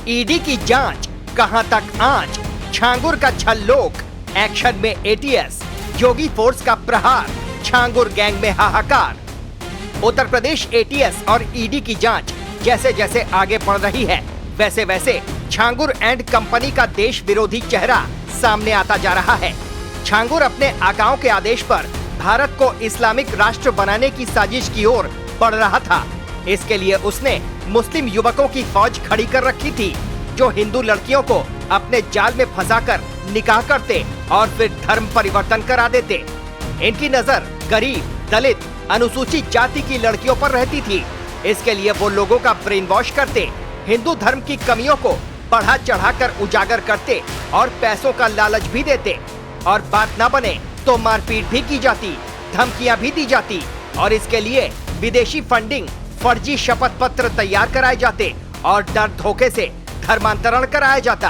ED की जांच, कहां तक आंच, छांगुर का छल्लोक, एक्शन में एटीएस, योगी फोर्स का प्रहार, छांगुर गैंग में हाहाकार। उत्तर प्रदेश एटीएस और ईडी की जांच जैसे जैसे आगे बढ़ रही है, वैसे वैसे छांगुर एंड कंपनी का देश विरोधी चेहरा सामने आता जा रहा है। छांगुर अपने आकाओं के आदेश पर भारत को इस्लामिक राष्ट्र बनाने की साजिश की ओर बढ़ रहा था। इसके लिए उसने मुस्लिम युवकों की फौज खड़ी कर रखी थी, जो हिंदू लड़कियों को अपने जाल में फंसाकर निकाह करते और फिर धर्म परिवर्तन करा देते। इनकी नजर गरीब, दलित, अनुसूचित जाति की लड़कियों पर रहती थी। इसके लिए वो लोगों का ब्रेन वॉश करते, हिंदू धर्म की कमियों को बढ़ा चढ़ाकर उजागर करते और पैसों का लालच भी देते। और बात न बने तो मारपीट भी की जाती, धमकियां भी दी जाती और इसके लिए विदेशी फंडिंग, फर्जी शपथ पत्र तैयार कराए जाते और डर धोखे से धर्मांतरण कराया जाता।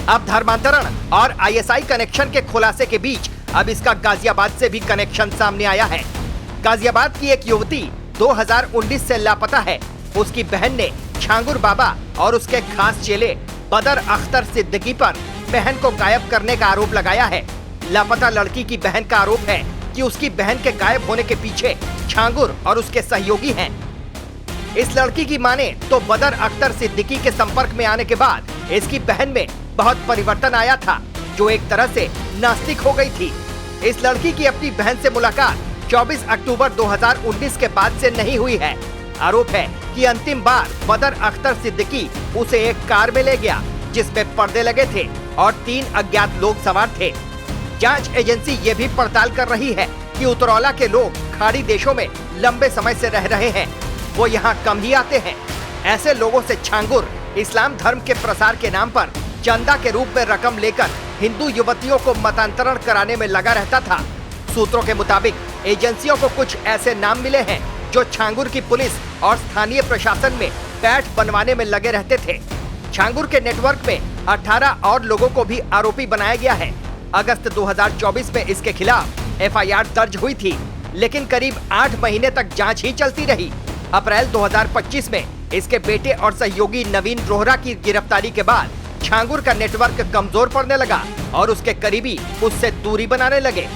अब धर्मांतरण और आईएसआई कनेक्शन के खुलासे के बीच अब इसका गाजियाबाद से भी कनेक्शन सामने आया है। गाजियाबाद की एक युवती 2019 से लापता है। उसकी बहन ने छांगुर बाबा और उसके खास चेले बदर अख्तर सिद्दीकी पर बहन को गायब करने का आरोप लगाया है। लापता लड़की की बहन का आरोप है कि उसकी बहन के गायब होने के पीछे छांगुर और उसके सहयोगी हैं। इस लड़की की माने तो बदर अख्तर सिद्दीकी के संपर्क में आने के बाद इसकी बहन में बहुत परिवर्तन आया था, जो एक तरह से नास्तिक हो गई थी। इस लड़की की अपनी बहन से मुलाकात 24 अक्टूबर 2019 के बाद से नहीं हुई है। आरोप है कि अंतिम बार बदर अख्तर सिद्दीकी उसे एक कार में ले गया, जिसमें पर्दे लगे थे और 3 अज्ञात लोग सवार थे। जांच एजेंसी ये भी पड़ताल कर रही है कि उतरौला के लोग खाड़ी देशों में लंबे समय से रह रहे हैं, वो यहाँ कम ही आते हैं। ऐसे लोगों से छांगुर इस्लाम धर्म के प्रसार के नाम पर चंदा के रूप में रकम लेकर हिंदू युवतियों को मतांतरण कराने में लगा रहता था। सूत्रों के मुताबिक एजेंसियों को कुछ ऐसे नाम मिले हैं जो छांगुर की पुलिस और स्थानीय प्रशासन में पैठ बनवाने में लगे रहते थे। छांगुर के नेटवर्क में 18 और लोगों को भी आरोपी बनाया गया है। अगस्त 2024 में इसके खिलाफ एफआईआर दर्ज हुई थी, लेकिन करीब 8 महीने तक जांच ही चलती रही। अप्रैल 2025 में इसके बेटे और सहयोगी नवीन रोहरा की गिरफ्तारी के बाद छांगुर का नेटवर्क कमजोर पड़ने लगा और उसके करीबी उससे दूरी बनाने लगे।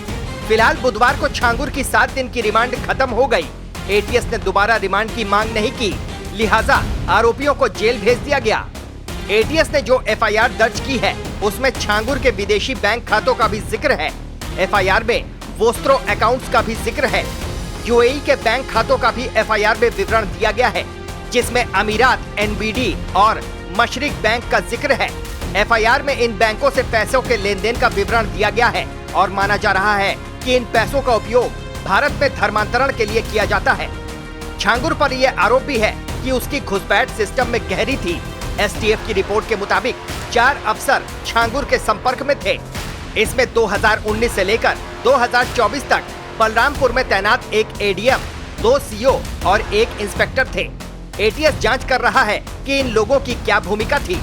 फिलहाल बुधवार को छांगुर की 7 दिन की रिमांड खत्म हो गई। एटीएस ने दोबारा रिमांड की मांग नहीं की, लिहाजा आरोपियों को जेल भेज दिया गया। एटीएस ने जो एफआईआर दर्ज की है, उसमें छांगुर के विदेशी बैंक खातों का भी जिक्र है। एफआईआर में वोस्त्रो अकाउंट्स का भी जिक्र है। यूएई के बैंक खातों का भी एफआईआर में विवरण दिया गया है, जिसमें अमीरात, एनबीडी और मशरिक बैंक का जिक्र है। एफआईआर में इन बैंकों से पैसों के लेन देन का विवरण दिया गया है और माना जा रहा है कि इन पैसों का उपयोग भारत में धर्मांतरण के लिए किया जाता है। छांगुर पर यह आरोप भी है कि उसकी घुसपैठ सिस्टम में गहरी थी। एसटीएफ की रिपोर्ट के मुताबिक 4 अफसर छांगुर के संपर्क में थे। इसमें 2019 से लेकर 2024 तक बलरामपुर में तैनात एक एडीएम, 2 सीओ और 1 इंस्पेक्टर थे। एटीएस जांच कर रहा है कि इन लोगों की क्या भूमिका थी।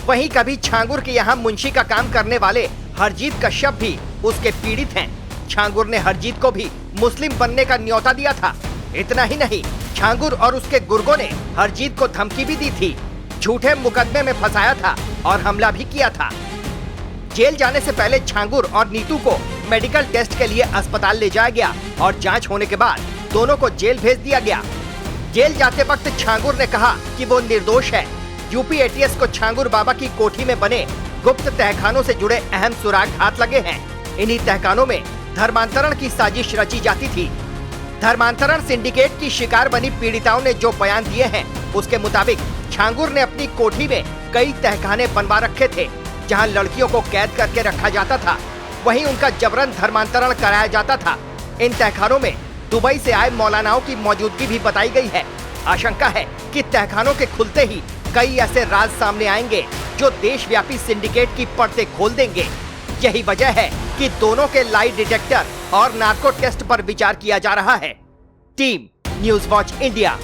वहीं कभी छांगुर के यहाँ मुंशी का काम करने वाले हरजीत कश्यप भी उसके पीड़ित हैं। छांगुर ने हरजीत को भी मुस्लिम बनने का न्योता दिया था। इतना ही नहीं, छांगुर और उसके गुर्गों ने हरजीत को धमकी भी दी थी, झूठे मुकदमे में फंसाया था और हमला भी किया था। जेल जाने से पहले छांगुर और नीतू को मेडिकल टेस्ट के लिए अस्पताल ले जाया गया और जांच होने के बाद दोनों को जेल भेज दिया गया। जेल जाते वक्त छांगुर ने कहा कि वो निर्दोष है। यूपी एटीएस को छांगुर बाबा की कोठी में बने गुप्त तहखानों से जुड़े अहम सुराग हाथ लगे हैं। इन्हीं तहखानों में धर्मांतरण की साजिश रची जाती थी। धर्मांतरण सिंडिकेट की शिकार बनी पीड़िताओं ने जो बयान दिए हैं, उसके मुताबिक छांगुर ने अपनी कोठी में कई तहखाने बनवा रखे थे, जहां लड़कियों को कैद करके रखा जाता था, वहीं उनका जबरन धर्मांतरण कराया जाता था। इन तहखानों में दुबई से आए मौलानाओं की मौजूदगी भी बताई गई है। आशंका है कि तहखानों के खुलते ही कई ऐसे राज सामने आएंगे जो देशव्यापी सिंडिकेट की परतें खोल देंगे। यही वजह है कि दोनों के लाई डिटेक्टर और नार्को टेस्ट पर विचार किया जा रहा है। Team news watch India.